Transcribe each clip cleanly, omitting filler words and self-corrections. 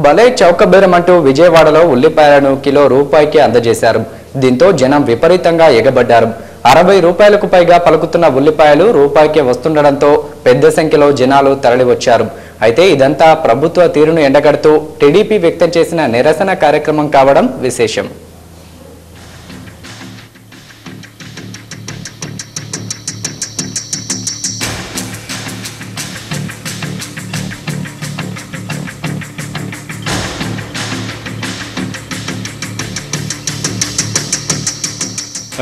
భలే చౌకబేరమంటూ విజయవాడలో ఉల్లిపాయలను కిలో రూపాయికి అందజేశారు. దీంతో జనం విపరీతంగా ఎగబడ్డారు. 60 రూపాయలకు పైగా పలుకుతున్న ఉల్లిపాయలు రూపాయికే వస్తుండడంతో పెద్ద సంఖ్యలో జనాలు తరలివచ్చారు. అయితే ఇదంతా ప్రభుత్వ తీరును ఎండగడుతూ టీడీపీ వ్యక్తం చేసిన నిరసన కార్యక్రమం కావడం విశేషం.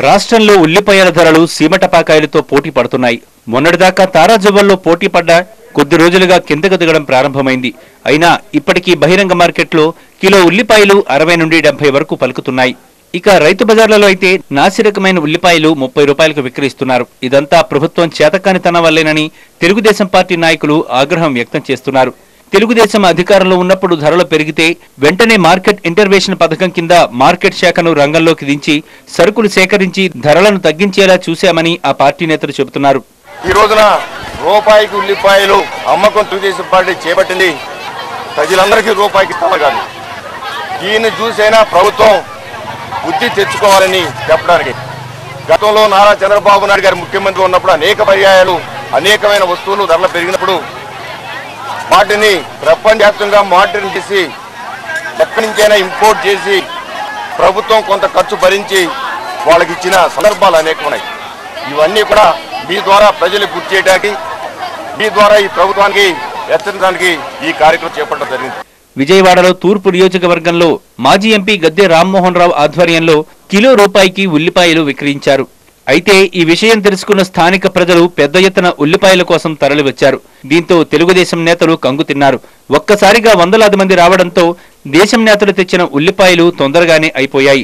రాష్ట్రంలో ఉల్లిపాయల ధరలు సీమటపాకాయలతో పోటీ పడుతున్నాయి. మొన్నటిదాకా తారాజువ్వల్లో పోటీ పడ్డ కొద్ది రోజులుగా కిందకు దిగడం ప్రారంభమైంది. అయినా ఇప్పటికీ బహిరంగ మార్కెట్లో కిలో ఉల్లిపాయలు 60 నుండి 70 వరకు పలుకుతున్నాయి. ఇక రైతు బజార్లలో అయితే నాసిరకమైన ఉల్లిపాయలు 30 రూపాయలకు విక్రయిస్తున్నారు. ఇదంతా ప్రభుత్వం చేతకానితనం వల్లేనని తెలుగుదేశం పార్టీ నాయకులు ఆగ్రహం వ్యక్తం చేస్తున్నారు. తెలుగుదేశం అధికారంలో ఉన్నప్పుడు ధరలు పెరిగితే వెంటనే మార్కెట్ ఇంటర్వెన్షన్ పథకం కింద మార్కెట్ శాఖను రంగంలోకి దించి సరుకులు సేకరించి ధరలను తగ్గించేలా చూశామని ఆ పార్టీ నేతలు చెబుతున్నారు. ఈ రోజున రూపాయికి ఉల్లిపాయలు అమ్మకం తెలుగుదేశం పార్టీ చేపట్టింది. ప్రజలందరికీ రూపాయికి ఇస్తామని కాదు, దీన్ని చూసైనా ప్రభుత్వం బుద్ధి తెచ్చుకోవాలని చెప్పడానికి. గతంలో నారా చంద్రబాబు నాయుడు గారు ముఖ్యమంత్రి ఉన్నప్పుడు అనేక పర్యాయాలు అనేకమైన వస్తువులు ధరలు పెరిగినప్పుడు వాటిని ప్రపంచవ్యాప్తంగా మానిటరింగ్ చేసి ఎక్కడి నుంచైనా ఇంపోర్ట్ చేసి ప్రభుత్వం కొంత ఖర్చు భరించి వాళ్ళకి ఇచ్చిన సందర్భాలు అనేకం ఉన్నాయి. ఇవన్నీ కూడా మీ ద్వారా ప్రజలకు గుర్తు చేయడానికి, మీ ద్వారా ఈ ప్రభుత్వానికి హెచ్చరించడానికి ఈ కార్యక్రమం చేపట్టడం జరిగింది. విజయవాడలో తూర్పు నియోజకవర్గంలో మాజీ ఎంపీ గద్దె రామ్మోహన్ రావు ఆధ్వర్యంలో కిలో రూపాయికి ఉల్లిపాయలు విక్రయించారు. అయితే ఈ విషయం తెలుసుకున్న స్థానిక ప్రజలు పెద్ద ఎత్తున ఉల్లిపాయల కోసం తరలివచ్చారు. దీంతో తెలుగుదేశం నేతలు కంగు తిన్నారు. ఒక్కసారిగా వందలాది మంది రావడంతో దేశం నేతలు తెచ్చిన ఉల్లిపాయలు తొందరగానే అయిపోయాయి.